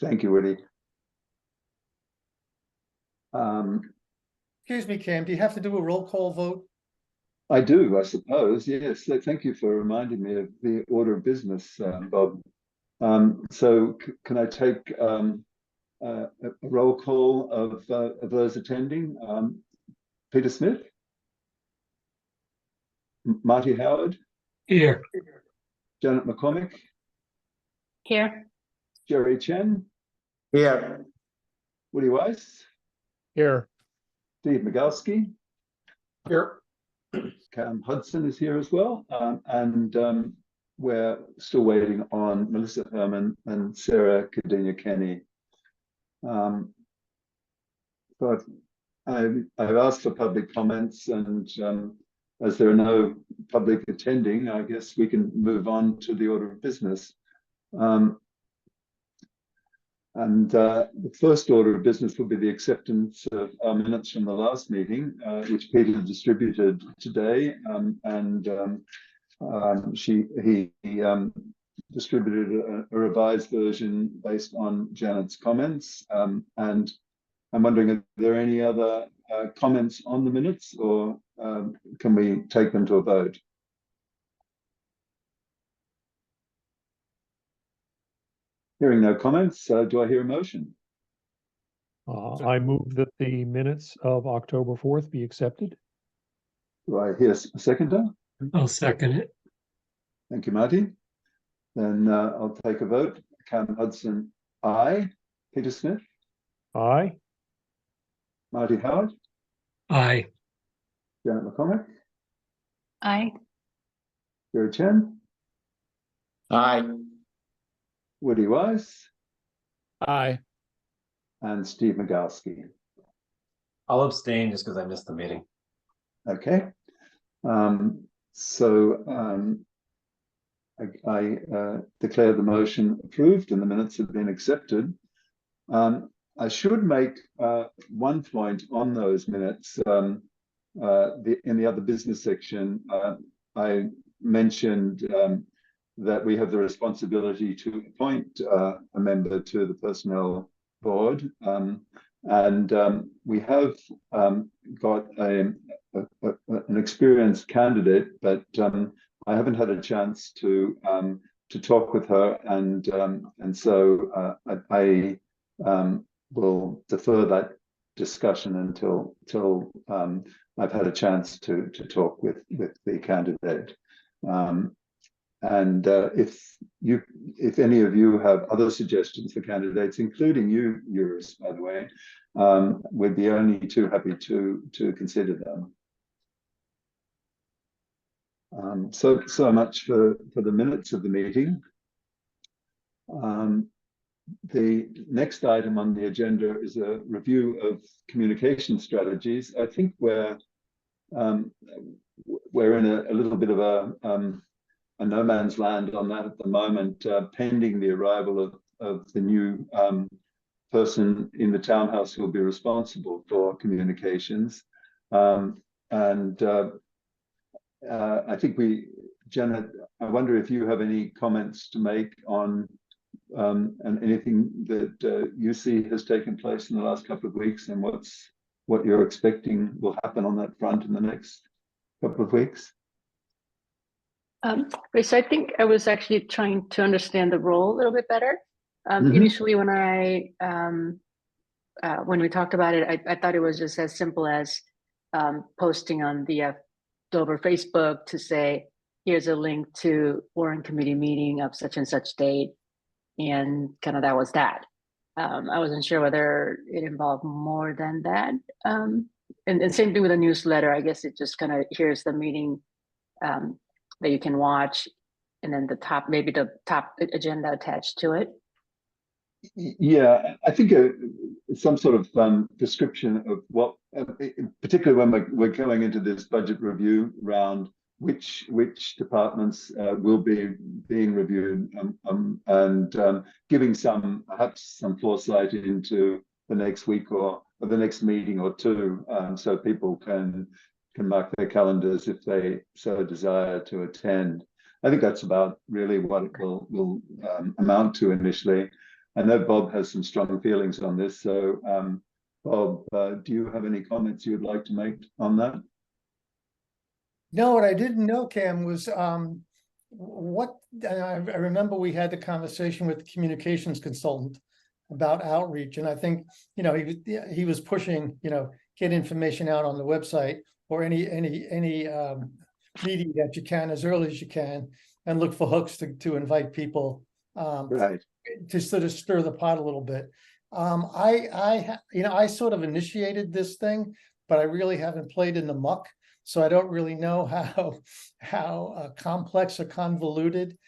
Thank you, Woody. Excuse me, Cam, do you have to do a roll call vote? I do, I suppose, yes. So thank you for reminding me of the order of business, Bob. So can I take a roll call of those attending? Peter Smith? Marty Howard? Here. Janet McCormick? Here. Jerry Chen? Here. Woody Weiss? Here. Steve Migalski? Here. Cam Hudson is here as well. And we're still waiting on Melissa Herman and Sarah Cadena-Kenny. But I've asked for public comments, and as there are no public attending, I guess we can move on to the order of business. The first order of business will be the acceptance of our minutes from the last meeting, which Peter distributed today, he distributed a revised version based on Janet's comments. And I'm wondering, are there any other comments on the minutes, or can we take them to a vote? Hearing no comments, do I hear a motion? I move that the minutes of October 4th be accepted. Do I hear a seconder? I'll second it. Thank you, Marty. Then I'll take a vote. Cam Hudson, aye. Peter Smith? Aye. Marty Howard? Aye. Janet McCormick? Aye. Jerry Chen? Aye. Woody Weiss? Aye. And Steve Migalski. I'll abstain just because I missed the meeting. Okay. I declare the motion approved and the minutes have been accepted. I should make one point on those minutes. In the other business section, I mentioned that we have the responsibility to appoint a member to the personnel board, and we have got an experienced candidate, but I haven't had a chance to talk with her, and so I will defer that discussion until I've had a chance to talk with the candidate. And if any of you have other suggestions for candidates, including yours, by the way, we'd be only too happy to consider them. So much for the minutes of the meeting. The next item on the agenda is a review of communication strategies. I think we're in a little bit of a no man's land on that at the moment, pending the arrival of the new person in the townhouse who will be responsible for communications. I think Janet, I wonder if you have any comments to make on and anything that you see has taken place in the last couple of weeks, and what you're expecting will happen on that front in the next couple of weeks. So I think I was actually trying to understand the role a little bit better. Initially, when we talked about it, I thought it was just as simple as posting on the Dover Facebook to say, here's a link to Warrant Committee meeting of such and such date, and kind of that was that. I wasn't sure whether it involved more than that. And same thing with a newsletter. I guess it just kind of, here's the meeting that you can watch, and then maybe the top agenda attached to it. Yeah, I think some sort of description of what, particularly when we're going into this budget review round, which departments will be being reviewed, and giving perhaps some foresight into the next week or the next meeting or two, so people can mark their calendars if they so desire to attend. I think that's about really what it will amount to initially. I know Bob has some strong feelings on this. So, Bob, do you have any comments you would like to make on that? No, what I didn't know, Cam, was what I remember we had the conversation with the communications consultant about outreach, and I think he was pushing get information out on the website or any meeting that you can as early as you can, and look for hooks to invite people Right. to sort of stir the pot a little bit. I sort of initiated this thing, but I really haven't played in the muck. So I don't really know how complex or convoluted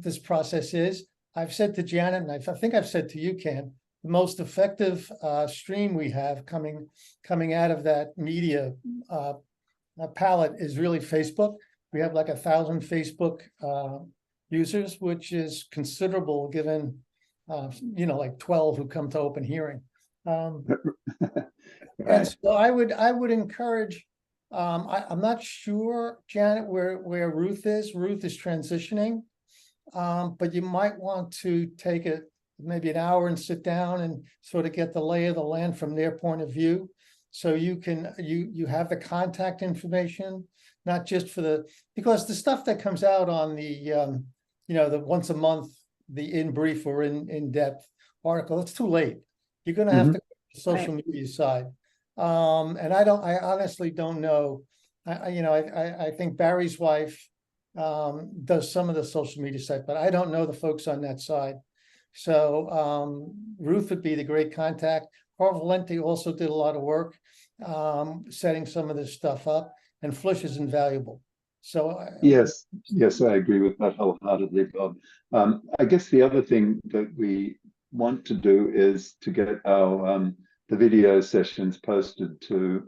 this process is. I've said to Janet, and I think I've said to you, Ken, the most effective stream we have coming out of that media palette is really Facebook. We have like 1,000 Facebook users, which is considerable given like 12 who come to open hearing. Right. And so I would encourage. I'm not sure, Janet, where Ruth is. Ruth is transitioning, but you might want to take maybe an hour and sit down and sort of get the lay of the land from their point of view. So you have the contact information, not just because the stuff that comes out on the the once a month, the in brief or in depth article, it's too late. You're going to have to go to the social media side. And I honestly don't know. I think Barry's wife does some of the social media side, but I don't know the folks on that side. So Ruth would be the great contact. Carl Valenti also did a lot of work setting some of this stuff up, and Flush is invaluable. So yes, I agree with that wholeheartedly, Bob. I guess the other thing that we want to do is to get our the video sessions posted to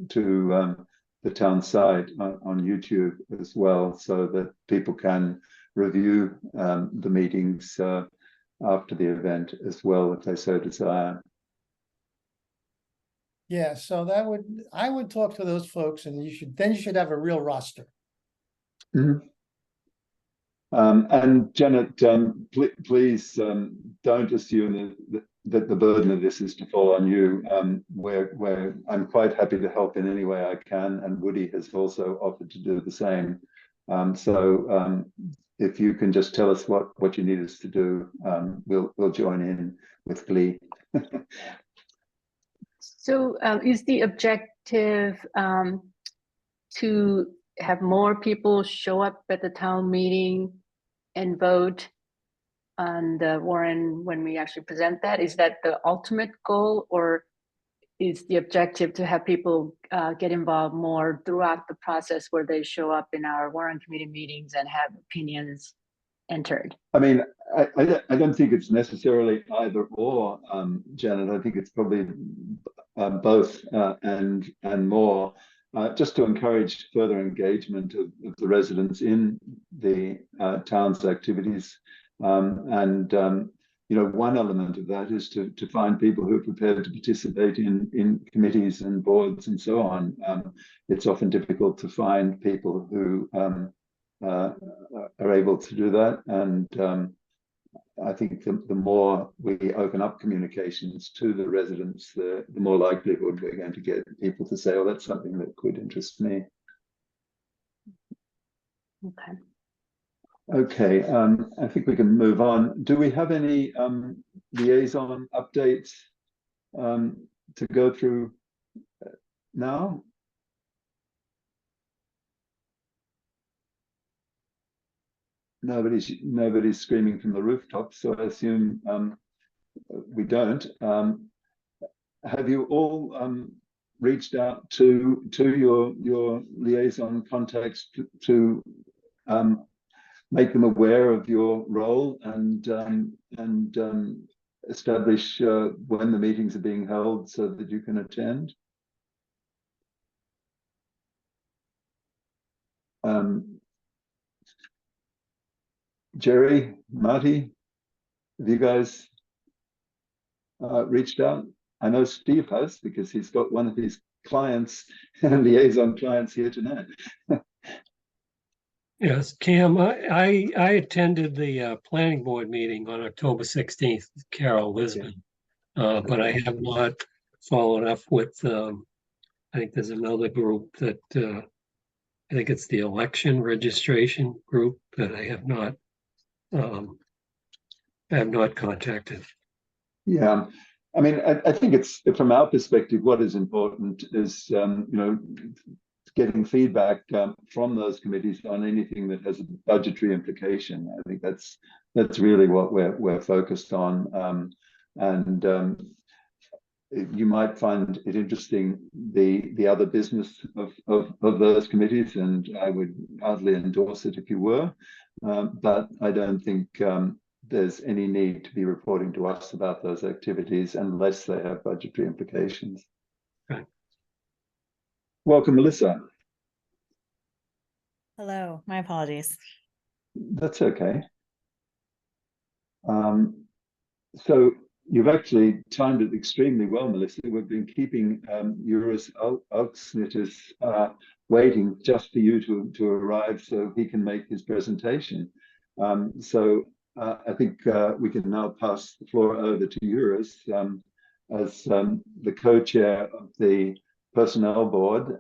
the town site on YouTube as well, so that people can review the meetings after the event as well, if they so desire. Yeah, so I would talk to those folks, and you should have a real roster. Mm-hmm. And Janet, please don't assume that the burden of this is to fall on you. Where I'm quite happy to help in any way I can, and Woody has also offered to do the same. So if you can just tell us what you need us to do, we'll join in with glee. So is the objective to have more people show up at the town meeting and vote on the warrant when we actually present that? Is that the ultimate goal, or is the objective to have people get involved more throughout the process, where they show up in our warrant committee meetings and have opinions entered? I mean, I don't think it's necessarily either or, Janet. I think it's probably both and more, just to encourage further engagement of the residents in the town's activities. One element of that is to find people who are prepared to participate in committees and boards and so on. It's often difficult to find people who are able to do that, and I think the more we open up communications to the residents, the more likelihood we're going to get people to say, "Oh, that's something that could interest me." Okay. Okay, I think we can move on. Do we have any liaison updates to go through now? Nobody's screaming from the rooftops, so I assume we don't. Have you all reached out to your liaison contacts to make them aware of your role and establish when the meetings are being held so that you can attend? Jerry, Marty, have you guys reached out? I know Steve has, because he's got one of his clients and liaison clients here tonight. Yes, Cam, I attended the planning board meeting on October 16th with Carol Lisbon. But I have not followed up with, I think there's another group that, I think it's the election registration group that I have not contacted. Yeah, I mean, I think it's, from our perspective, what is important is, getting feedback from those committees on anything that has a budgetary implication. I think that's really what we're focused on. You might find it interesting, the other business of those committees, and I would hardly endorse it if you were, but I don't think there's any need to be reporting to us about those activities unless they have budgetary implications. Right. Welcome, Melissa. Hello, my apologies. That's okay. So you've actually timed it extremely well, Melissa. We've been keeping Eurus Augsnitis waiting just for you to arrive so he can make his presentation. I think we can now pass the floor over to Eurus as the co-chair of the Personnel Board.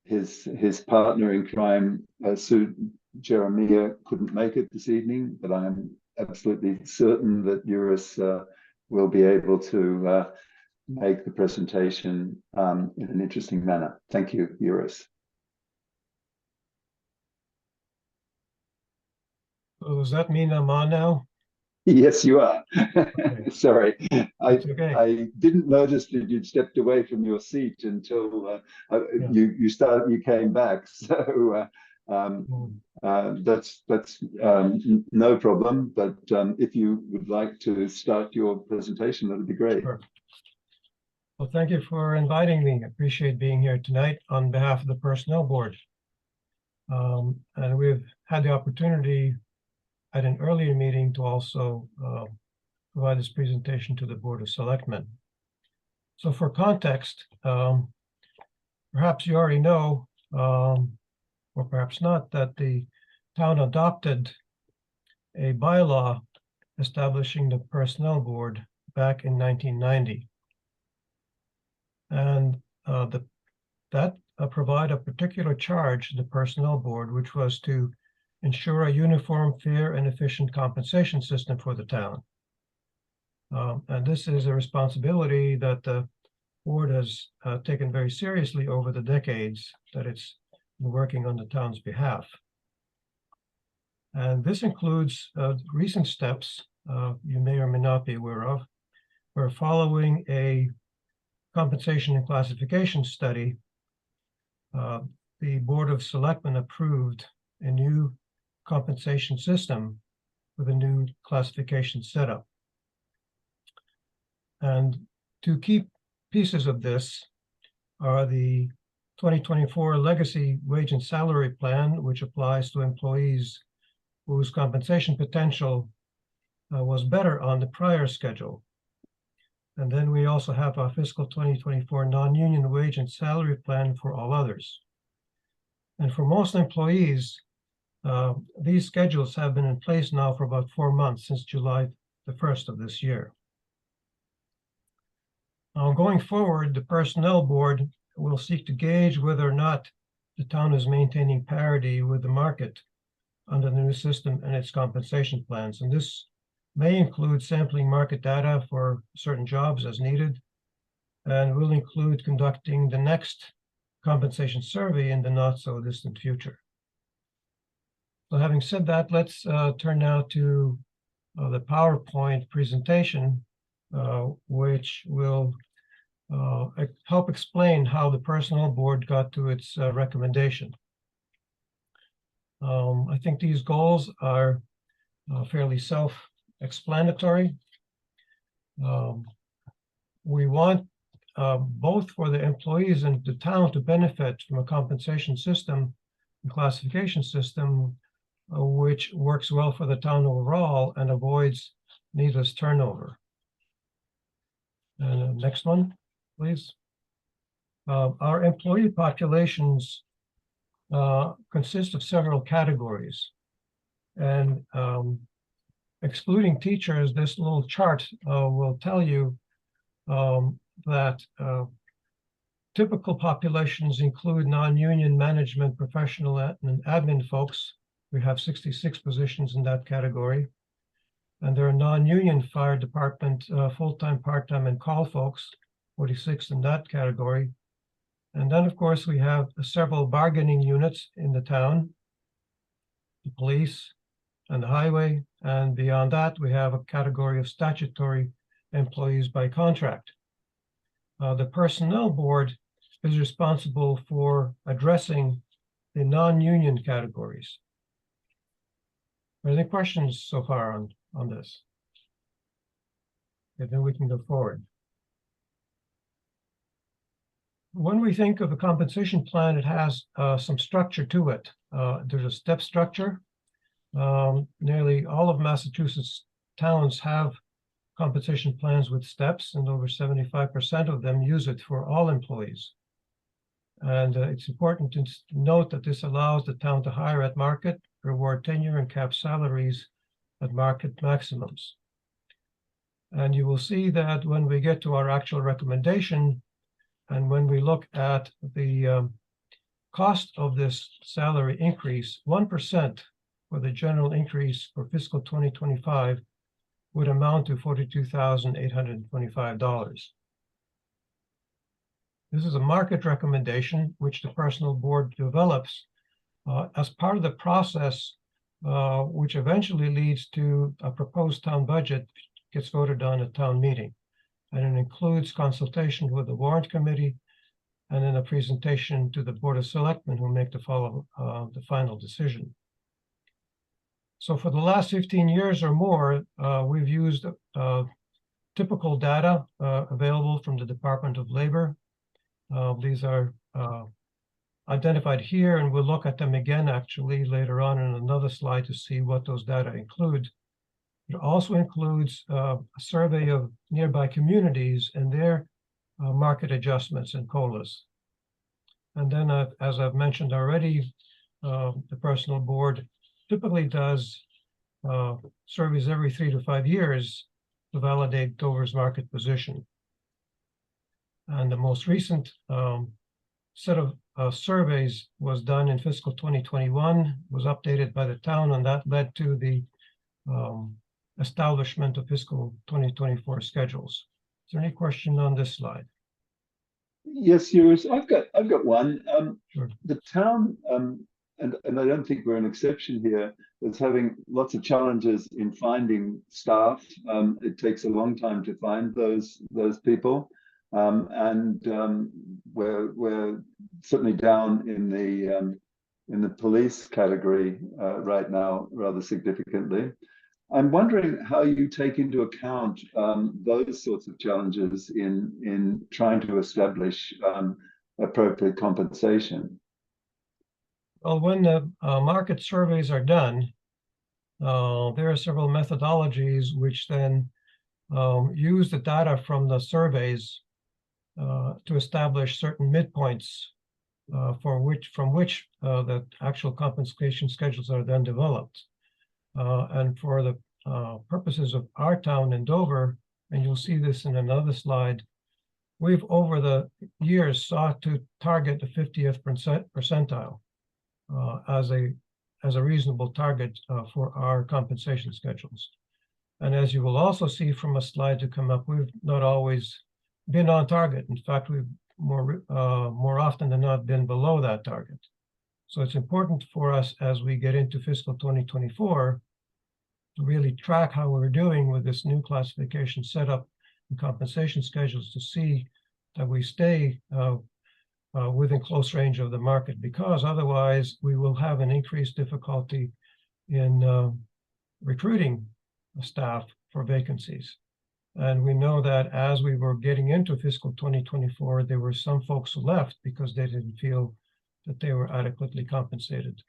His partner in crime, Sue Jeremiah, couldn't make it this evening, but I'm absolutely certain that Eurus will be able to make the presentation in an interesting manner. Thank you, Eurus. Oh, does that mean I'm on now? Yes, you are. Okay. Sorry, Okay. I didn't notice that you'd stepped away from your seat until you came back. So that's no problem. But if you would like to start your presentation, that'd be great. Sure. Well, thank you for inviting me. I appreciate being here tonight on behalf of the Personnel Board. And we've had the opportunity at an earlier meeting to also provide this presentation to the Board of Selectmen. So for context, perhaps you already know, or perhaps not, that the town adopted a bylaw establishing the Personnel Board back in 1990. And that provide a particular charge to the Personnel Board, which was to ensure a uniform, fair, and efficient compensation system for the town. And this is a responsibility that the board has taken very seriously over the decades that it's been working on the town's behalf. And this includes recent steps you may or may not be aware of. We're following a compensation and classification study. The Board of Selectmen approved a new compensation system with a new classification setup. And two key pieces of this are the 2024 Legacy Wage and Salary Plan, which applies to employees whose compensation potential was better on the prior schedule. And then we also have our fiscal 2024 non-union wage and salary plan for all others. And for most employees, these schedules have been in place now for about 4 months, since July the 1st of this year. Now, going forward, the Personnel Board will seek to gauge whether or not the town is maintaining parity with the market under the new system and its compensation plans. And this may include sampling market data for certain jobs as needed, and will include conducting the next compensation survey in the not so distant future. So having said that, let's turn now to the PowerPoint presentation, which will help explain how the Personnel Board got to its recommendation. I think these goals are fairly self-explanatory. We want both for the employees and the town to benefit from a compensation system and classification system which works well for the town overall and avoids needless turnover. And next one, please. Our employee populations consists of several categories. And excluding teachers, this little chart will tell you that typical populations include non-union management, professional and admin folks. We have 66 positions in that category. And there are non-union fire department, full-time, part-time, and call folks, 46 in that category. And then, of course, we have several bargaining units in the town, the police and the highway. And beyond that, we have a category of statutory employees by contract. The personnel board is responsible for addressing the non-union categories. Are there any questions so far on this? And then we can go forward. When we think of a compensation plan, it has some structure to it. There's a step structure. Nearly all of Massachusetts towns have compensation plans with steps, and over 75% of them use it for all employees. And it's important to note that this allows the town to hire at market, reward tenure, and cap salaries at market maximums. And you will see that when we get to our actual recommendation, and when we look at the cost of this salary increase, 1% for the general increase for fiscal 2025 would amount to $42,825. This is a market recommendation which the personnel board develops as part of the process, which eventually leads to a proposed town budget gets voted on at town meeting. And it includes consultation with the Warrant Committee and then a presentation to the Board of Selectmen who make the final decision. So for the last 15 years or more, we've used typical data available from the Department of Labor. These are identified here, and we'll look at them again actually later on in another slide to see what those data include. It also includes a survey of nearby communities and their market adjustments and COLAs. And then, as I've mentioned already, the personnel board typically does surveys every 3 to 5 years to validate Dover's market position. And the most recent set of surveys was done in fiscal 2021, was updated by the town, and that led to the establishment of fiscal 2024 schedules. Is there any question on this slide? Yes, yours. I've got one. Sure. The town, and I don't think we're an exception here, is having lots of challenges in finding staff. It takes a long time to find those people, and we're certainly down in the police category right now rather significantly. I'm wondering how you take into account those sorts of challenges in trying to establish appropriate compensation. Well, when the market surveys are done, there are several methodologies which then use the data from the surveys to establish certain midpoints from which the actual compensation schedules are then developed. And for the purposes of our town in Dover, and you'll see this in another slide, we've over the years sought to target the 50th percentile as a reasonable target for our compensation schedules. And as you will also see from a slide to come up, we've not always been on target. In fact, we've more often than not been below that target. So it's important for us as we get into fiscal 2024 to really track how we're doing with this new classification setup and compensation schedules to see that we stay within close range of the market, because otherwise we will have an increased difficulty in recruiting staff for vacancies. And we know that as we were getting into fiscal 2024, there were some folks who left because they didn't feel that they were adequately compensated.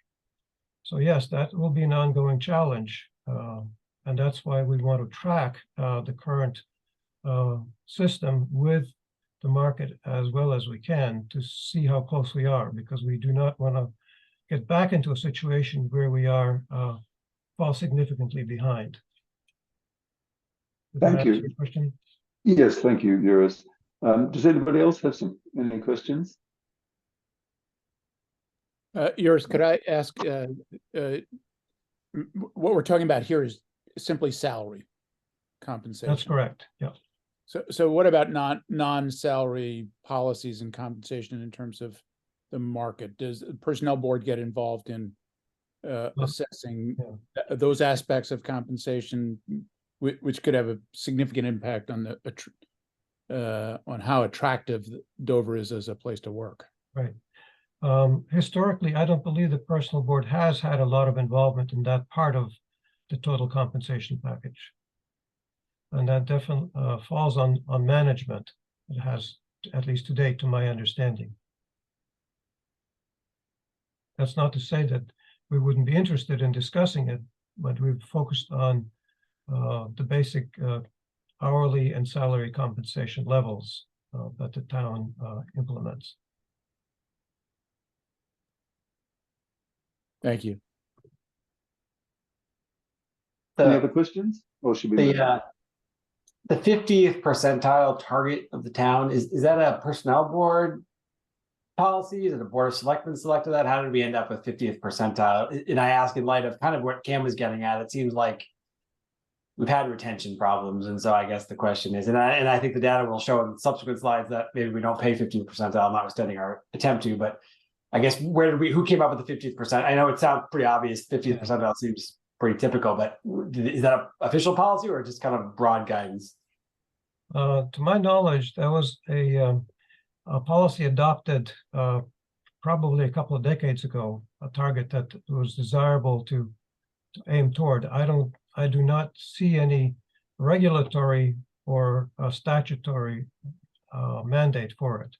So yes, that will be an ongoing challenge. And that's why we want to track the current system with the market as well as we can to see how close we are, because we do not want to get back into a situation where we are fall significantly behind. Did that Thank you. answer your question? Yes, thank you, Eurus. Does anybody else have any questions? Yours, could I ask, what we're talking about here is simply salary compensation? That's correct, yeah. So what about non-salary policies and compensation in terms of the market? Does the personnel board get involved in assessing those aspects of compensation, which could have a significant impact on on how attractive Dover is as a place to work? Right. Historically, I don't believe the personnel board has had a lot of involvement in that part of the total compensation package. And that definitely falls on management. It has, at least to date, to my understanding. That's not to say that we wouldn't be interested in discussing it, but we've focused on the basic hourly and salary compensation levels that the town implements. Thank you. Any other questions? Or should we? The 50th percentile target of the town, is that a personnel board policy? Is it a board of selectmen selected that? How did we end up with 50th percentile? And I ask in light of kind of what Cam was getting at. It seems like we've had retention problems, and so I guess the question is, and I think the data will show in subsequent slides that maybe we don't pay 50th percentile, notwithstanding our attempt to. But I guess who came up with the 50th percent? I know it sounds pretty obvious. 50th percentile seems pretty typical, but is that an official policy or just kind of broad guidance? To my knowledge, that was a policy adopted probably a couple of decades ago, a target that was desirable to aim toward. I do not see any regulatory or statutory mandate for it.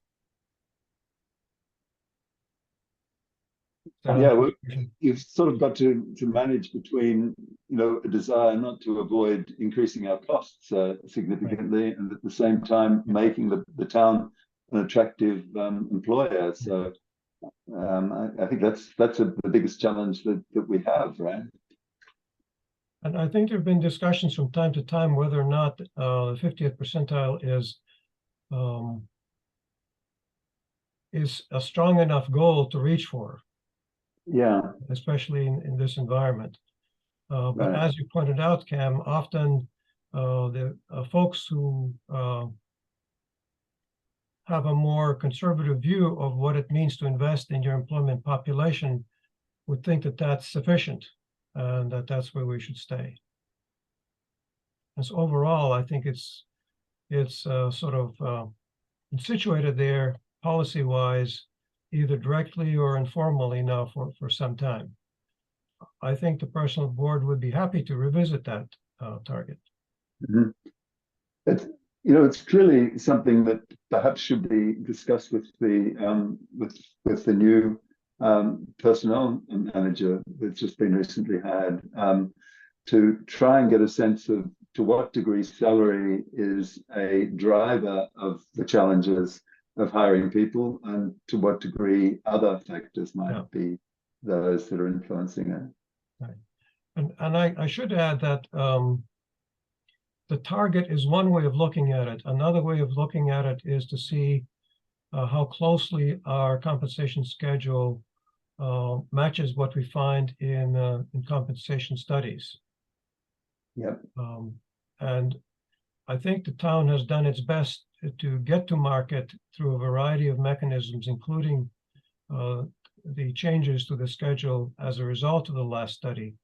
Yeah, you've sort of got to manage between, a desire not to avoid increasing our costs significantly, and at the same time making the town an attractive employer. So I think that's the biggest challenge that we have, right? And I think there have been discussions from time to time whether or not the 50th percentile is a strong enough goal to reach for. Yeah, especially in this environment. But right. As you pointed out, Cam, often the folks who have a more conservative view of what it means to invest in your employment population would think that that's sufficient and that that's where we should stay. And so overall, I think it's sort of situated there policy-wise, either directly or informally now for some time. I think the personnel board would be happy to revisit that target. Mm-hmm. It's clearly something that perhaps should be discussed with the new personnel manager that's just been recently had, to try and get a sense of to what degree salary is a driver of the challenges of hiring people, and to what degree other factors might be those that are influencing it. Right. And I should add that the target is one way of looking at it. Another way of looking at it is to see how closely our compensation schedule matches what we find in compensation studies. Yep. And I think the town has done its best to get to market through a variety of mechanisms, including the changes to the schedule as a result of the last study.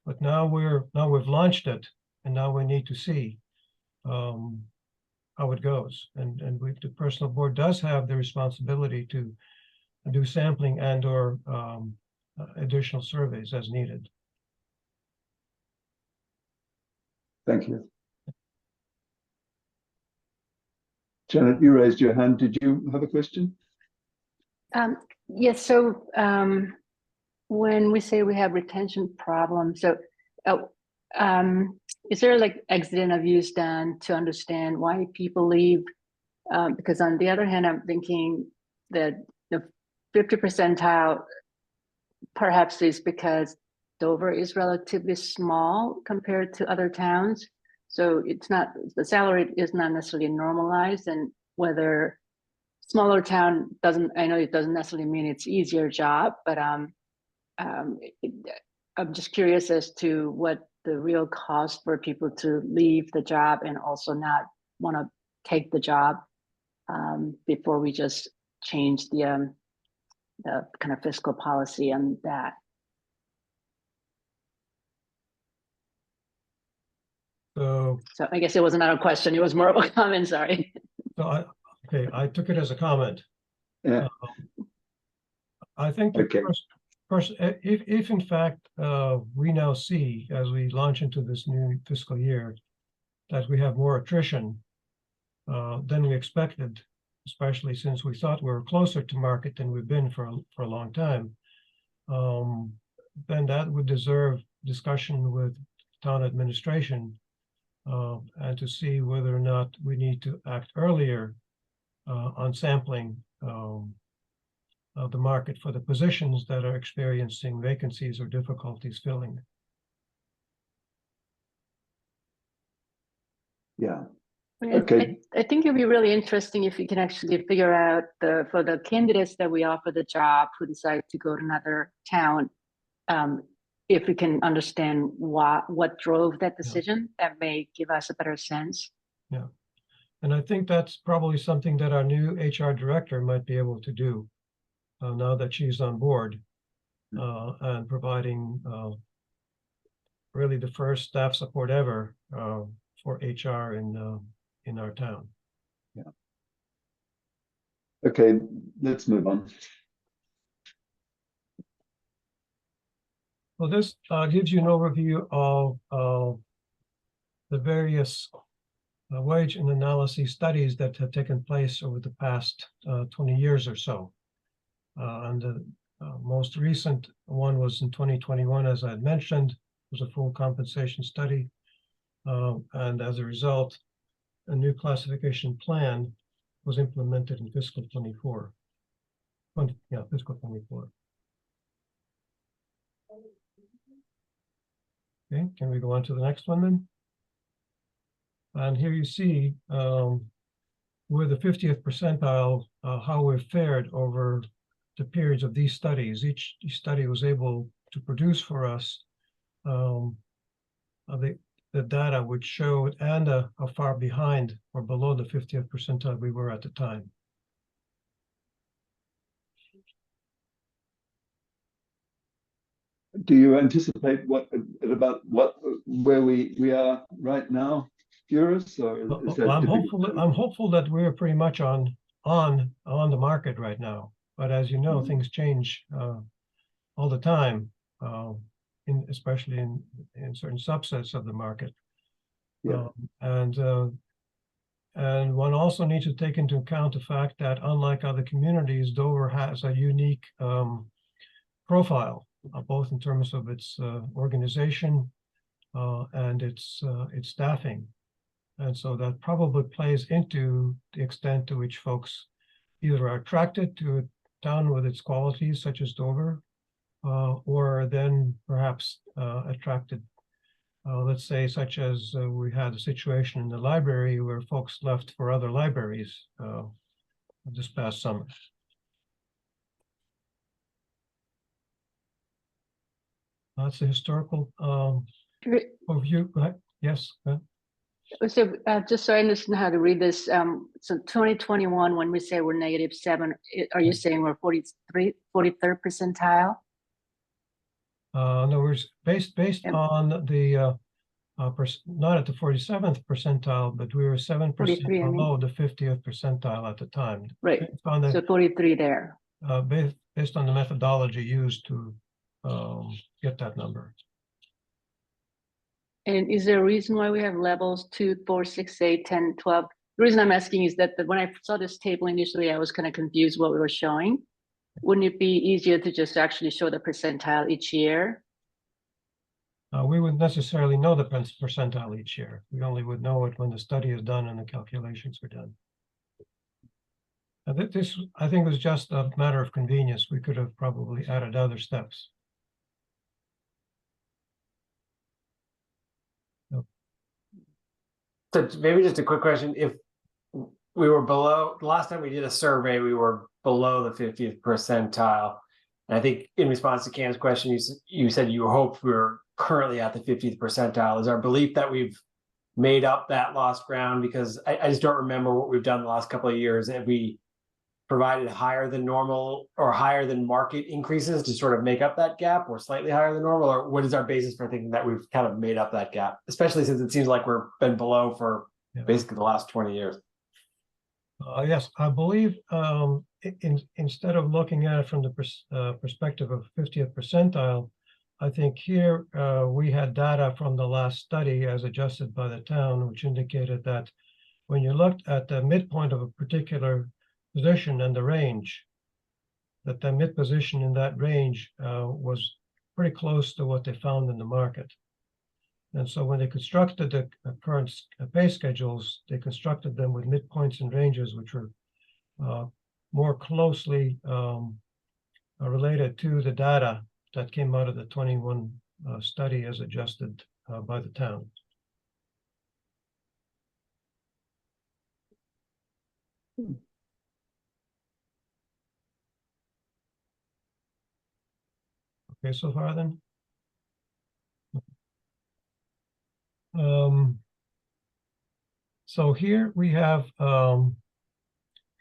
But now we've launched it, and now we need to see how it goes. And the personnel board does have the responsibility to do sampling and/or additional surveys as needed. Thank you. Janet, you raised your hand. Did you have a question? Yes. So when we say we have retention problems, so is there like exit interviews done to understand why people leave? Because on the other hand, I'm thinking that the 50 percentile perhaps it's because Dover is relatively small compared to other towns. So it's not, the salary is not necessarily normalized, and whether smaller town doesn't, I know it doesn't necessarily mean it's easier job, but I'm just curious as to what the real cost for people to leave the job and also not want to take the job before we just change the kind of fiscal policy on that. So I guess it was not a question, it was more of a comment, sorry. So I took it as a comment. Yeah. I think that first, if in fact we now see as we launch into this new fiscal year that we have more attrition than we expected, especially since we thought we were closer to market than we've been for a long time, then that would deserve discussion with town administration. And to see whether or not we need to act earlier on sampling of the market for the positions that are experiencing vacancies or difficulties filling. Yeah. Okay. I think it'd be really interesting if you can actually figure out for the candidates that we offer the job who decide to go to another town, if we can understand what drove that decision, that may give us a better sense. Yeah, and I think that's probably something that our new HR director might be able to do now that she's on board and providing really the first staff support ever for HR in our town. Yeah. Okay, let's move on. Well, this gives you an overview of the various wage and analysis studies that have taken place over the past 20 years or so. And the most recent one was in 2021, as I had mentioned, it was a full compensation study. And as a result, a new classification plan was implemented in fiscal 24. Fiscal 24. Okay, can we go on to the next one then? And here you see with the 50th percentile how we've fared over the periods of these studies. Each study was able to produce for us the data which showed and how far behind or below the 50th percentile we were at the time. Do you anticipate where we are right now, Juris, or is that I'm hopeful that we're pretty much on the market right now. But as you know, things change all the time, especially in certain subsets of the market. Yeah. And one also needs to take into account the fact that unlike other communities, Dover has a unique profile, both in terms of its organization and its staffing. And so that probably plays into the extent to which folks either are attracted to a town with its qualities, such as Dover, or then perhaps attracted, let's say, such as we had a situation in the library where folks left for other libraries this past summer. That's a historical overview. Go ahead. Yes. Go ahead. So just so I understand how to read this, so 2021, when we say we're -7, are you saying we're 43rd percentile? No, we're based on the not at the 47th percentile, but we were 7% below the 50th percentile at the time. Right. So 43 there. Based on the methodology used to get that number. And is there a reason why we have levels 2, 4, 6, 8, 10, 12? The reason I'm asking is that when I saw this table initially, I was kind of confused what we were showing. Wouldn't it be easier to just actually show the percentile each year? We wouldn't necessarily know the percentile each year. We only would know it when the study is done and the calculations are done. This, I think, was just a matter of convenience. We could have probably added other steps. So maybe just a quick question, if we were below, the last time we did a survey, we were below the 50th percentile. And I think in response to Cam's question, you said you hoped we were currently at the 50th percentile. Is our belief that we've made up that lost ground? Because I just don't remember what we've done the last couple of years. Have we provided higher than normal or higher than market increases to sort of make up that gap, or slightly higher than normal? Or what is our basis for thinking that we've kind of made up that gap, especially since it seems like we've been below for basically the last 20 years? Yes, I believe instead of looking at it from the perspective of 50th percentile, I think here we had data from the last study as adjusted by the town, which indicated that when you looked at the midpoint of a particular position and the range, that the mid position in that range was pretty close to what they found in the market. And so when they constructed the current pay schedules, they constructed them with midpoints and ranges, which were more closely related to the data that came out of the 21 study as adjusted by the town. Okay, so far then? So here we have Carl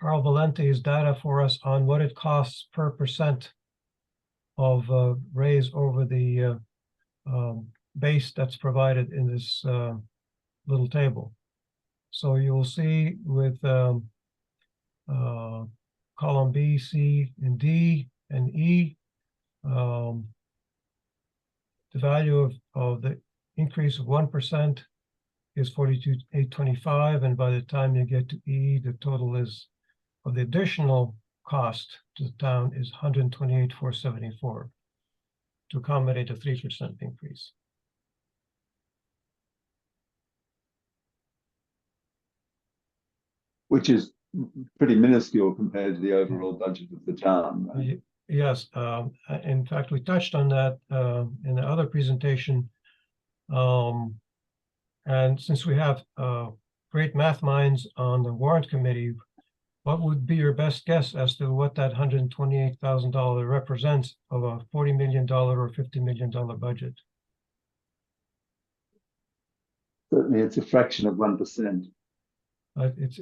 Valente's data for us on what it costs per percent of raise over the base that's provided in this little table. So you will see with column B, C, and D, and E, the value of the increase of 1% is 42,825, and by the time you get to E, the total is of the additional cost to the town is 128,474 to accommodate a 3% increase. Which is pretty minuscule compared to the overall budget of the town. Right? Yes, in fact, we touched on that in the other presentation. And since we have great math minds on the warrant committee, what would be your best guess as to what that $128,000 represents of a $40 million or $50 million budget? Certainly, it's a fraction of 1%. It's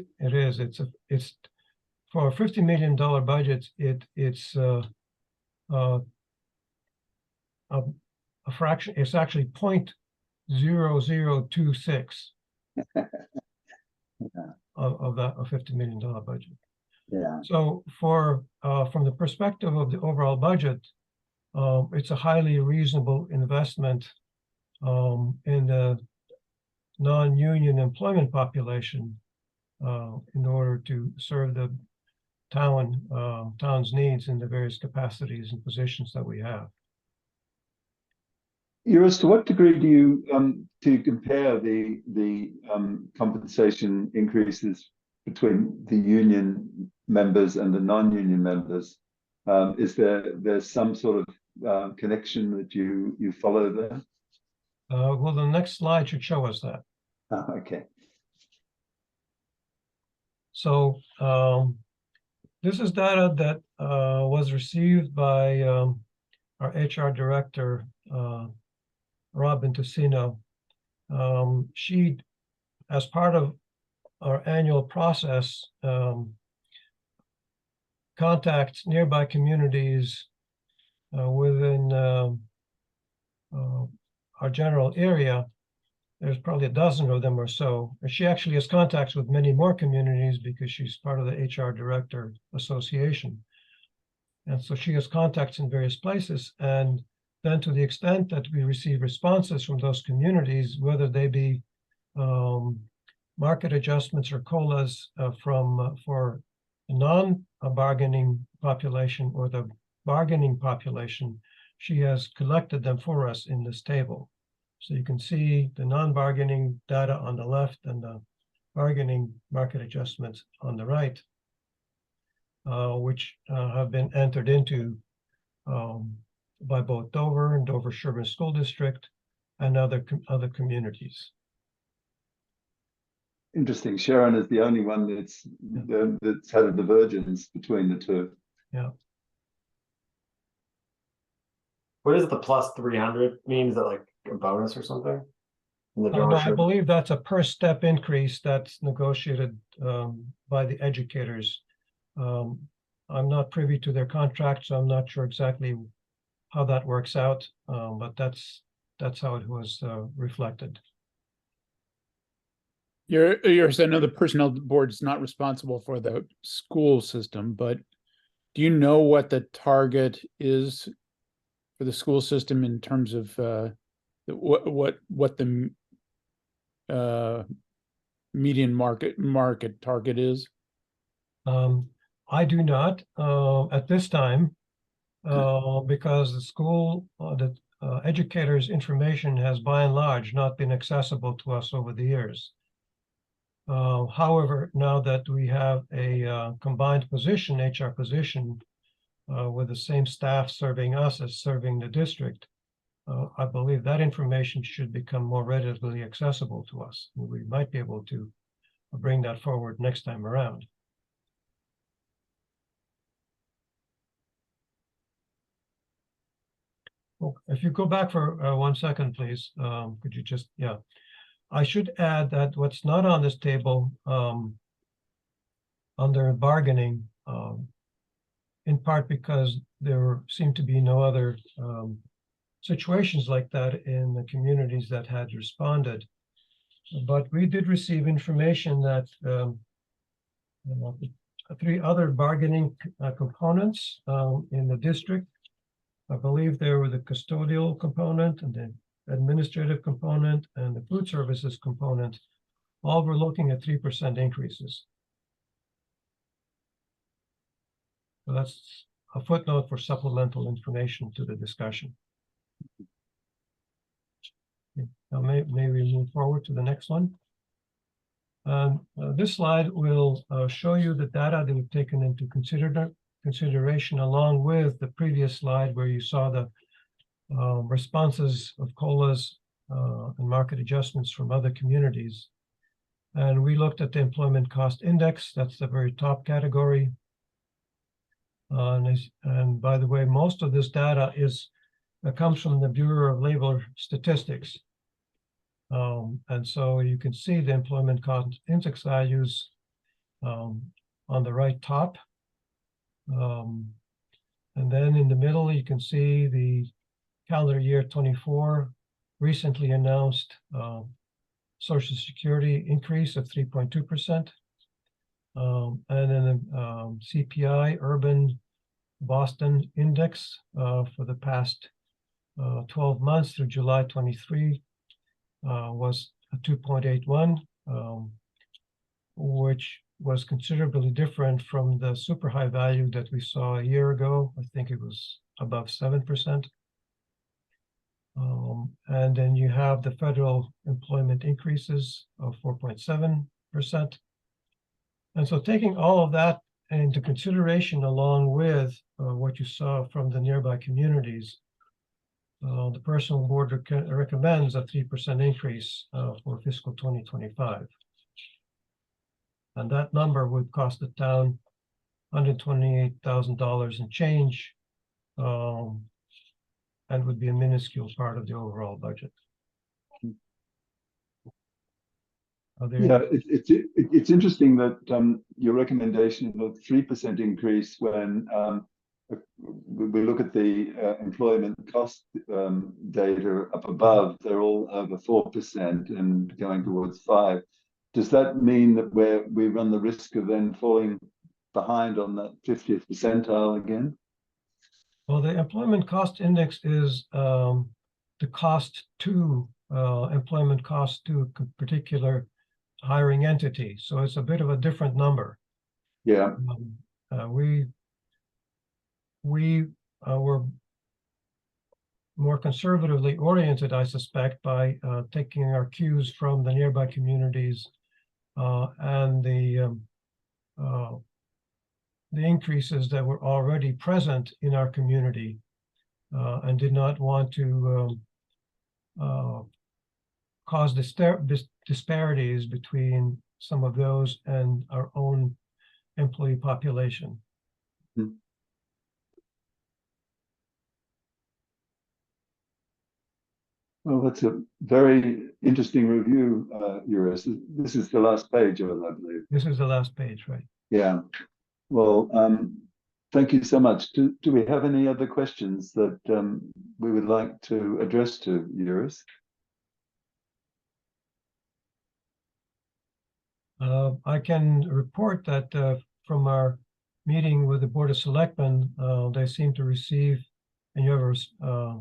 for a $50 million budget. It's a fraction. It's actually 0.0026 of that a $50 million budget. Yeah. So for from the perspective of the overall budget, it's a highly reasonable investment in the non-union employment population in order to serve the town's needs in the various capacities and positions that we have. Eurus, to what degree do you to compare the compensation increases between the union members and the non-union members? Is there's some sort of connection that you follow there? Well, the next slide should show us that. Okay. So this is data that was received by our HR director, Robin Ticino. She, as part of our annual process, contacts nearby communities within our general area. There's probably a dozen of them or so. And she actually has contacts with many more communities because she's part of the HR Director Association. And so she has contacts in various places. And then to the extent that we receive responses from those communities, whether they be market adjustments or COLAs for the non-bargaining population or the bargaining population, she has collected them for us in this table. So you can see the non-bargaining data on the left and the bargaining market adjustments on the right, which have been entered into by both Dover and Dover-Sherburne School District and other communities. interesting. Sharon is the only one that's had a divergence between the two. What does the plus 300 mean? Is that like a bonus or something? In the No, I doorship? believe that's a per step increase that's negotiated by the educators. I'm not privy to their contract, so I'm not sure exactly how that works out, but that's how it was reflected. You're saying, I know the personnel board is not responsible for the school system, but do you know what the target is for the school system in terms of what the median market target is? I do not at this time, because the school, the educators' information has by and large not been accessible to us over the years. However, now that we have a combined position, HR position, with the same staff serving us as serving the district, I believe that information should become more readily accessible to us. We might be able to bring that forward next time around. Well, if you go back for 1 second, please, could you just, yeah. I should add that what's not on this table under bargaining, in part because there seemed to be no other situations like that in the communities that had responded. But we did receive information that 3 other bargaining components in the district. I believe there were the custodial component and the administrative component and the food services component. All were looking at 3% increases. So that's a footnote for supplemental information to the discussion. Now may we move forward to the next one? This slide will show you the data that we've taken into consideration along with the previous slide where you saw the responses of COLAs and market adjustments from other communities. And we looked at the employment cost index. That's the very top category. And by the way, most of this data comes from the Bureau of Labor Statistics. And so you can see the employment cost index values on the right top. And then in the middle, you can see the calendar year 24 recently announced Social Security increase of 3.2%. And then the CPI Urban Boston Index for the past 12 months through July 23 was a 2.81, which was considerably different from the super high value that we saw a year ago. I think it was above 7%. And then you have the federal employment increases of 4.7%. And so taking all of that into consideration along with what you saw from the nearby communities, the personal board recommends a 3% increase for fiscal 2025. And that number would cost the town $128,000 and change, and would be a minuscule part of the overall budget. Yeah, it's interesting that your recommendation of a 3% increase when we look at the employment cost data up above, they're all over 4% and going towards 5%. Does that mean that we run the risk of then falling behind on that 50th percentile again? Well, the employment cost index is the cost to employment cost to a particular hiring entity. So it's a bit of a different number. Yeah. We were more conservatively oriented, I suspect, by taking our cues from the nearby communities and the increases that were already present in our community, and did not want to cause disparities between some of those and our own employee population. Well, that's a very interesting review, Eurus. This is the last page of it, I believe. This is the last page, right? Yeah. Well, thank you so much. Do we have any other questions that we would like to address to Eurus? I can report that from our meeting with the Board of Selectmen, they seem to receive, and you have a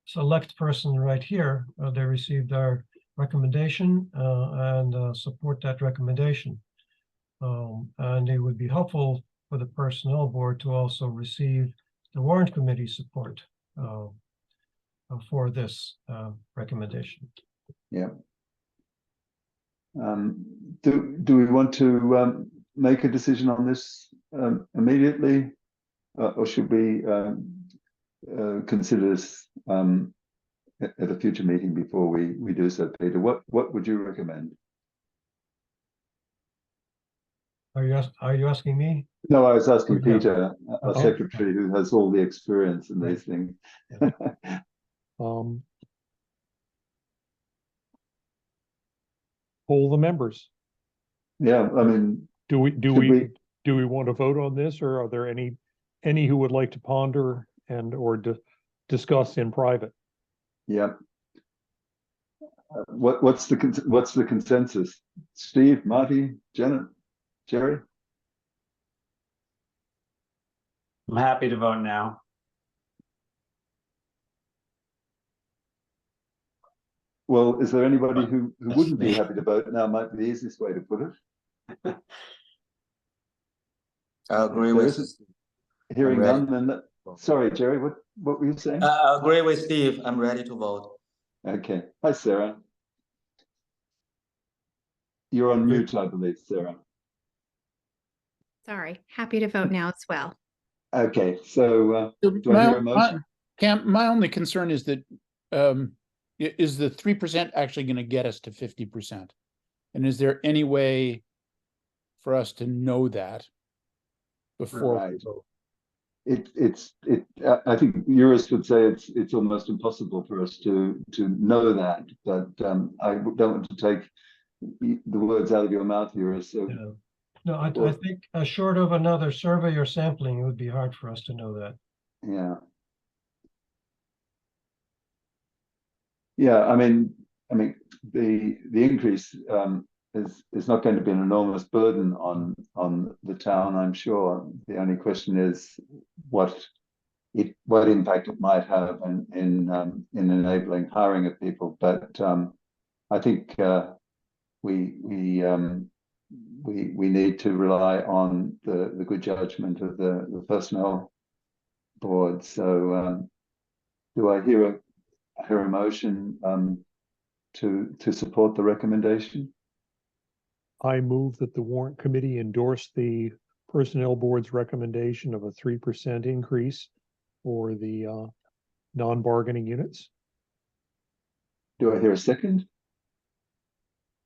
select person right here, they received our recommendation and support that recommendation. And it would be helpful for the Personnel Board to also receive the Warrant Committee support for this recommendation. Yeah. Do we want to make a decision on this immediately, or should we consider this at a future meeting before we do so, Peter? What would you recommend? Are you asking me? No, I was asking Yeah. Peter, our secretary, who has all the experience in these things. Poll the members. Yeah, I mean, Do we want to vote on this, or are there any who would like to ponder and or discuss in private? yeah. What's the consensus? Steve, Marty, Janet, Jerry? I'm happy to vote now. Well, is there anybody who wouldn't be happy to vote now? Might be the easiest way to put it. I agree with. Hearing none, then sorry, Jerry, what were you saying? I agree with Steve. I'm ready to vote. Okay. Hi, Sarah. You're on mute, I believe, Sarah. Sorry, happy to vote now as well. Okay, so do I hear a motion? My only concern is that is the 3% actually going to get us to 50%? And is there any way for us to know that before Right. we vote? I think Eurus would say it's almost impossible for us to know that, but I don't want to take the words out of your mouth, Eurus. So. Yeah. No, I think short of another survey or sampling, it would be hard for us to know that. Yeah. Yeah, I mean, the increase is not going to be an enormous burden on the town, I'm sure. The only question is what impact it might have in enabling hiring of people. But I think we need to rely on the good judgment of the personnel board. So do I hear a motion to support the recommendation? I move that the Warrant Committee endorse the Personnel Board's recommendation of a 3% increase for the non-bargaining units. Do I hear a second?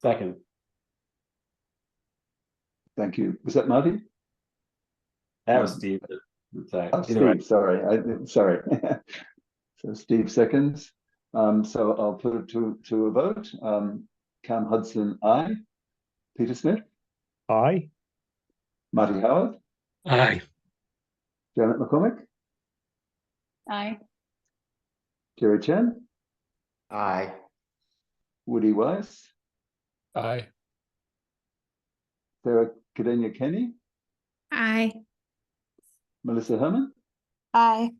Second. Thank you. Was that Marty? That was Steve. Oh, Steve, sorry. Sorry. So Steve seconds. So I'll put it to a vote. Cam Hudson, aye. Peter Smith? Aye. Marty Howard? Aye. Janet McCormick? Aye. Jerry Chen? Aye. Woody Weiss? Aye. Sarah Cadenia Kenny? Aye. Melissa Herman? Aye.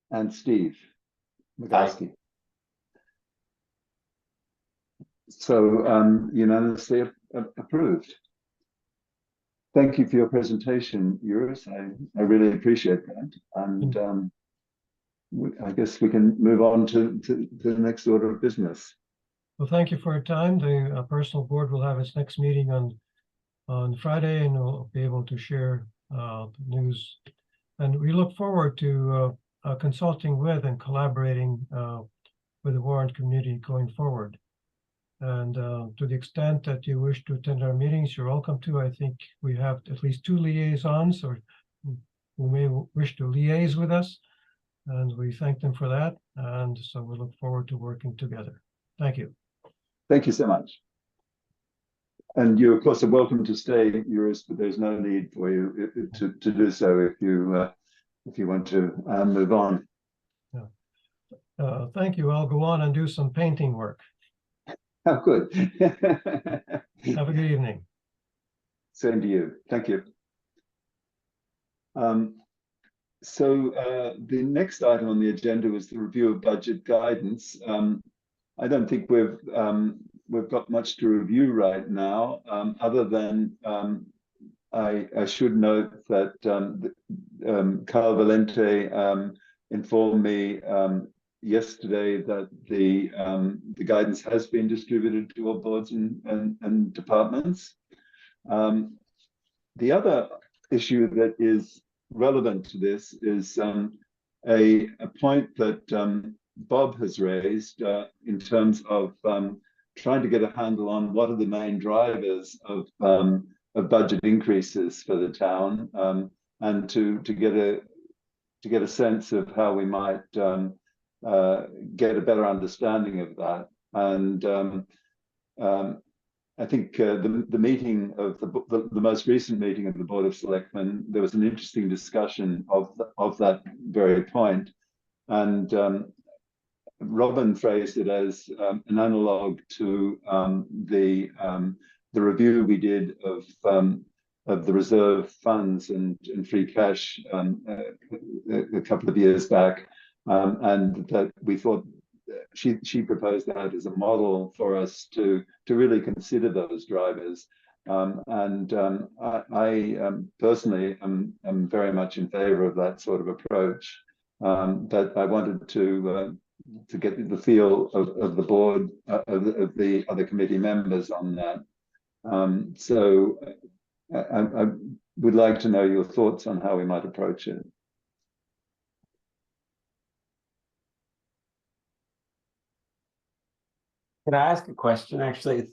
And Steve Migalski. So unanimously approved. Thank you for your presentation, Eurus. I really appreciate that. And I guess we can move on to the next order of business. Well, thank you for your time. The Personnel Board will have its next meeting on Friday, and we'll be able to share the news. And we look forward to consulting with and collaborating with the Warrant community going forward. And to the extent that you wish to attend our meetings, you're welcome to. I think we have at least 2 liaisons or who may wish to liaise with us. And we thank them for that. And so we look forward to working together. Thank you. Thank you so much. And you, of course, are welcome to stay, Eurus, but there's no need for you to do so if you want to move on. Yeah. Thank you. I'll go on and do some painting work. How good. Have a good evening. Same to you. Thank you. So the next item on the agenda was the review of budget guidance. I don't think we've got much to review right now, other than I should note that Carl Valente informed me yesterday that the guidance has been distributed to all boards and departments. The other issue that is relevant to this is a point that Bob has raised in terms of trying to get a handle on what are the main drivers of budget increases for the town, and to get a sense of how we might get a better understanding of that. And I think the meeting of the most recent meeting of the Board of Selectmen, there was an interesting discussion of that very point, and Robin phrased it as an analog to the review we did of the reserve funds and free cash a couple of years back, and that we thought she proposed that as a model for us to really consider those drivers. I personally am very much in favor of that sort of approach, but I wanted to get the feel of the board, of the other committee members on that. So I would like to know your thoughts on how we might approach it. Can I ask a question, actually?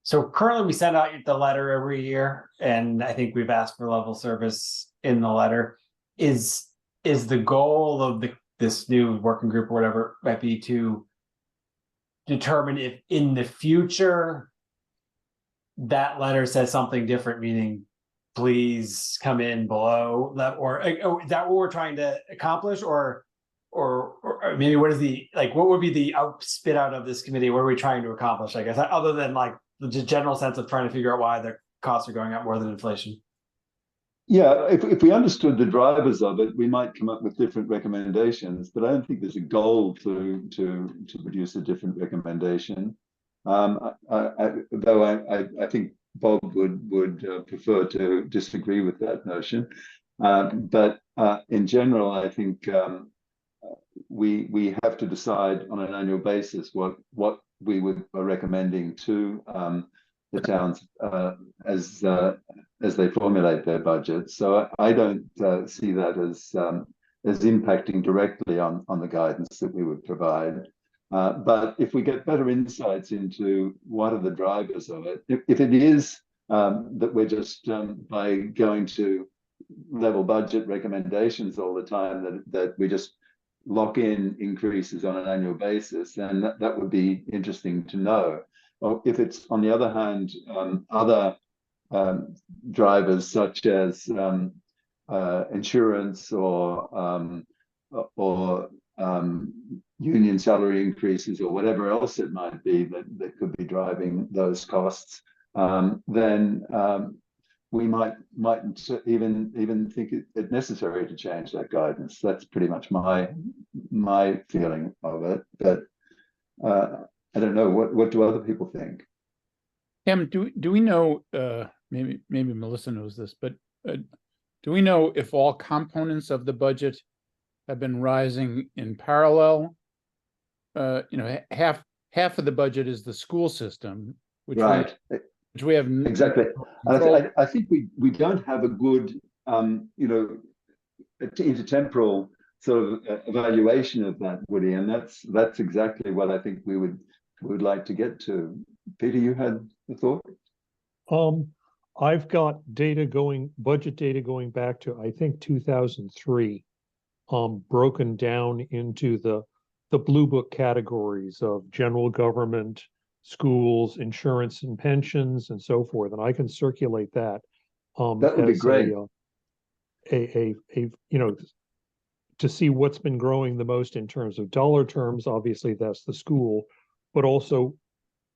So currently we send out the letter every year, and I think we've asked for level service in the letter. Is the goal of this new working group or whatever it might be to determine if in the future that letter says something different, meaning please come in below that, or is that what we're trying to accomplish, or maybe what is what would be the spit out of this committee? What are we trying to accomplish, I guess, other than the general sense of trying to figure out why the costs are going up more than inflation? Yeah, if we understood the drivers of it, we might come up with different recommendations, but I don't think there's a goal to produce a different recommendation. Though I think Bob would prefer to disagree with that notion. But in general, I think we have to decide on an annual basis what we would are recommending to the towns as they formulate their budgets. So I don't see that as impacting directly on the guidance that we would provide. But if we get better insights into what are the drivers of it, if it is that we're just by going to level budget recommendations all the time, that we just lock in increases on an annual basis, then that would be interesting to know. Or if it's, on the other hand, other drivers such as insurance or union salary increases or whatever else it might be that could be driving those costs, then we mightn't even think it necessary to change that guidance. That's pretty much my feeling of it. But I don't know, what do other people think? Do we know, maybe Melissa knows this, but do we know if all components of the budget have been rising in parallel? Half of the budget is the school system, which right. Which we have exactly. I think we don't have a good intertemporal sort of evaluation of that, Woody, and that's exactly what I think we would would like to get to. Peter, you had a thought? I've got budget data going back to, I think, 2003, broken down into the blue book categories of general government, schools, insurance and pensions, and so forth. And I can circulate that. That would be great. To see what's been growing the most in terms of dollar terms. Obviously, that's the school, but also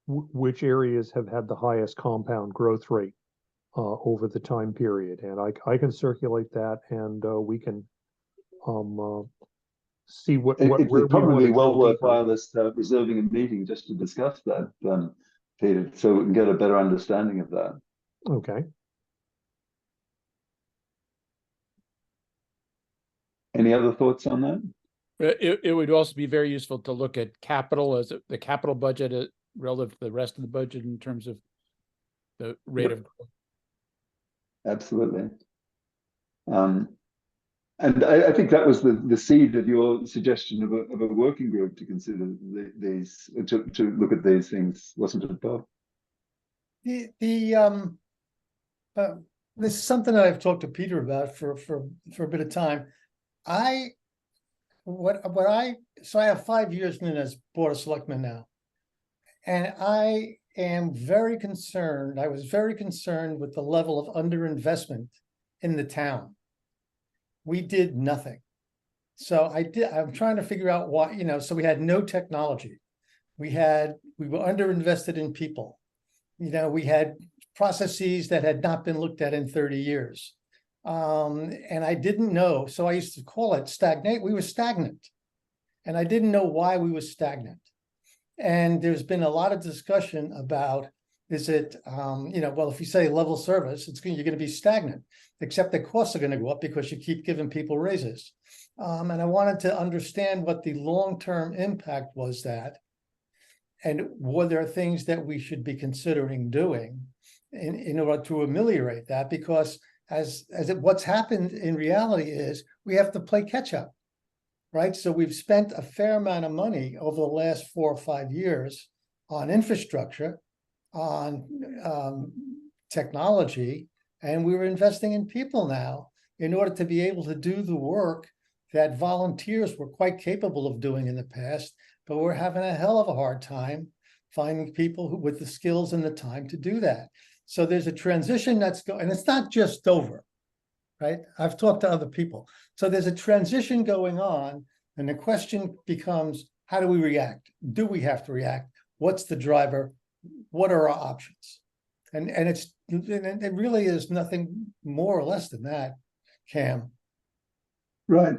which areas have had the highest compound growth rate over the time period. And I can circulate that, and we can see what It where would probably be well worthwhile worthwhile us reserving a meeting just to discuss that, Peter, so we can get a better understanding of that. Okay. Any other thoughts on that? It would also be very useful to look at capital as the capital budget relative to the rest of the budget in terms of the rate of growth. Absolutely. And I think that was the seed of your suggestion of a working group to consider these, to look at these things, wasn't it, Bob? This is something that I've talked to Peter about for a bit of time. So I have 5 years in as Board of Selectmen now, and I am very concerned. I was very concerned with the level of underinvestment in the town. We did nothing. So I'm trying to figure out why, so we had no technology. We were underinvested in people. We had processes that had not been looked at in 30 years. And I didn't know, so I used to call it stagnate. We were stagnant, and I didn't know why we were stagnant. And there's been a lot of discussion about, is it, well, if you say level service, you're going to be stagnant, except the costs are going to go up because you keep giving people raises. And I wanted to understand what the long-term impact was that, and were there things that we should be considering doing in order to ameliorate that, because what's happened in reality is we have to play catch up, right? So we've spent a fair amount of money over the last 4 or 5 years on infrastructure, on technology, and we were investing in people now in order to be able to do the work that volunteers were quite capable of doing in the past, but we're having a hell of a hard time finding people with the skills and the time to do that. So there's a transition that's going, and it's not just Dover, right? I've talked to other people. So there's a transition going on, and the question becomes, how do we react? Do we have to react? What's the driver? What are our options? And it really is nothing more or less than that, Cam. Right.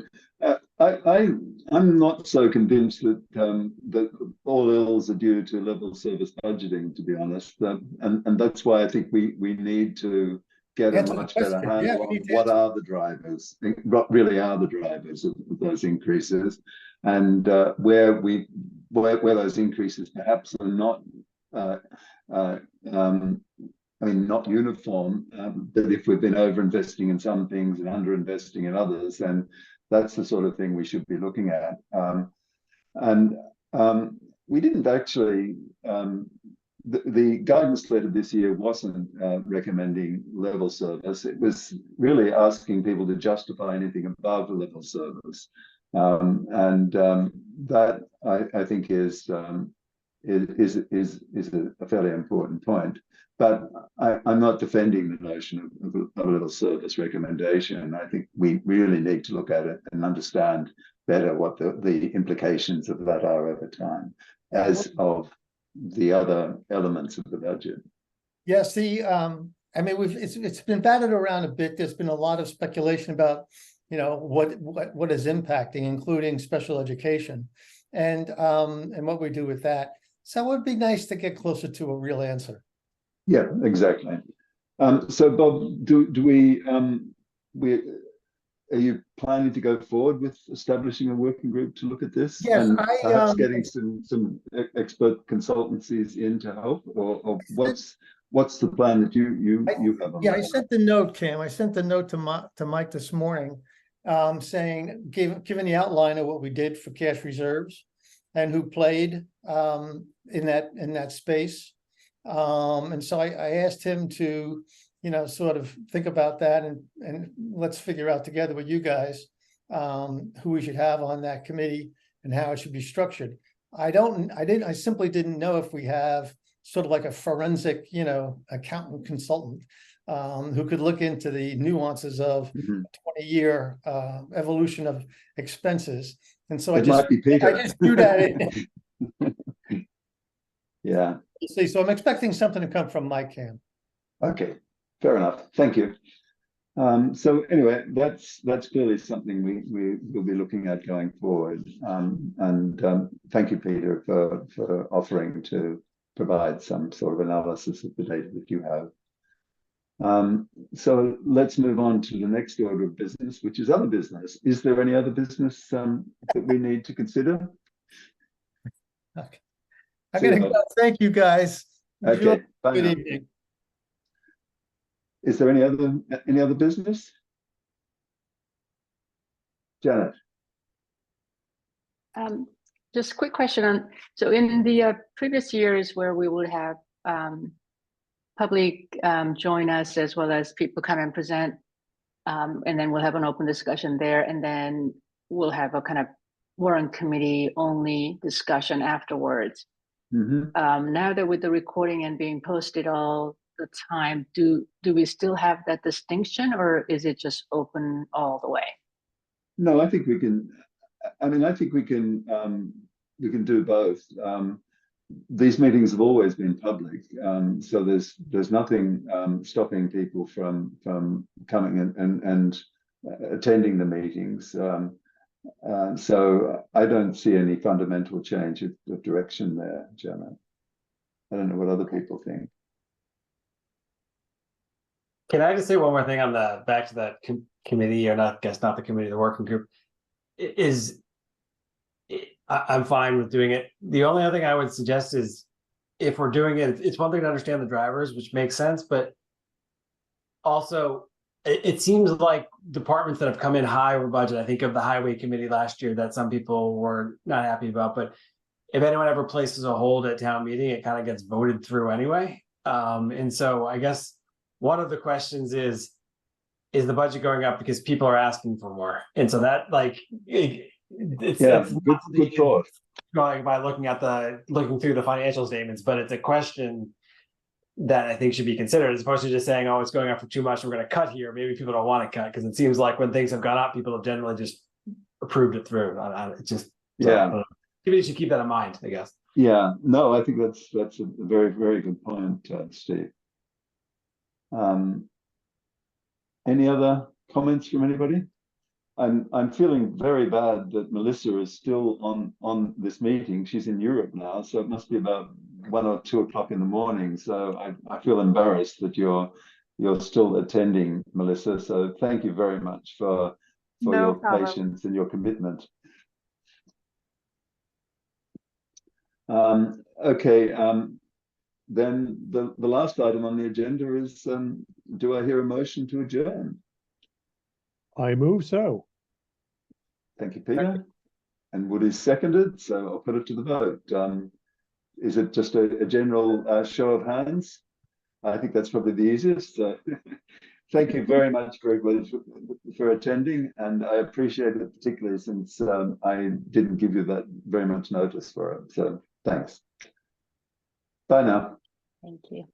I'm not so convinced that that all ills are due to level service budgeting, to be honest, and that's why I think we need to get a much better handle on what are the drivers, what really are the drivers of those increases, and where those increases perhaps are not. Not uniform, but if we've been over-investing in some things and under-investing in others, then that's the sort of thing we should be looking at. We didn't actually, the guidance letter this year wasn't recommending level service. It was really asking people to justify anything above a level service. That I think is a fairly important point. But I'm not defending the notion of a level service recommendation. I think we really need to look at it and understand better what the implications of that are over time, as of the other elements of the budget. Yes, it's been batted around a bit. There's been a lot of speculation about, what is impacting, including special education, and what we do with that. So it would be nice to get closer to a real answer. Yeah, exactly. So Bob, are you planning to go forward with establishing a working group to look at this? Yes, and perhaps getting some expert consultancies in to help, or what's the plan that you have on that? I sent the note, Cam. I sent the note to Mike this morning, saying, given the outline of what we did for cash reserves, and who played in that space. And so I asked him to, sort of think about that and let's figure out together with you guys who we should have on that committee and how it should be structured. I simply didn't know if we have sort of like a forensic, accountant consultant who could look into the nuances of a 20-year evolution of expenses. And so It might be Peter. I just threw that in. Yeah. See, so I'm expecting something to come from my camp. Okay, fair enough. Thank you. So anyway, that's clearly something we will be looking at going forward. Thank you, Peter, for offering to provide some sort of analysis of the data that you have. So let's move on to the next order of business, which is other business. Is there any other business that we need to consider? Okay. I gotta go. Thank you, guys. Okay. Bye Good now. evening. Is there any other business? Janet. Just a quick question on, so in the previous years where we would have public join us as well as people come and present, and then we'll have an open discussion there, and then we'll have a kind of warrant committee only discussion afterwards. Now that with the recording and being posted all the time, do we still have that distinction, or is it just open all the way? No, I think we can. I mean, I think we can do both. These meetings have always been public, so there's nothing stopping people from coming and attending the meetings. So I don't see any fundamental change of direction there, Janet. I don't know what other people think. Can I just say one more thing on back to that committee, or not the committee, the working group? I'm fine with doing it. The only other thing I would suggest is, if we're doing it, it's one thing to understand the drivers, which makes sense, but also it seems like departments that have come in high over budget, I think of the highway committee last year that some people were not happy about, but if anyone ever places a hold at town meeting, it kind of gets voted through anyway. And so I guess one of the questions is the budget going up because people are asking for more? And so that, like, it's good thought. Going by looking through the financial statements, but it's a question that I think should be considered, as opposed to just saying, oh, it's going up for too much, we're going to cut here. Maybe people don't want to cut, because it seems like when things have gone up, people have generally just approved it through. It's just, maybe you should keep that in mind, I guess. Yeah, no, I think that's a very, very good point, Steve. Any other comments from anybody? I'm feeling very bad that Melissa is still on this meeting. She's in Europe now, so it must be about 1 or 2 o'clock in the morning. So I feel embarrassed that you're still attending, Melissa. So thank you very much for your patience and your commitment. Okay. Then the last item on the agenda is, do I hear a motion to adjourn? I move so. Thank you, Peter. And Wood is seconded, so I'll put it to the vote. Is it just a general show of hands? I think that's probably the easiest. Thank you very much for everybody for attending, and I appreciate it, particularly since I didn't give you that very much notice for it. So thanks. Bye now. Thank you.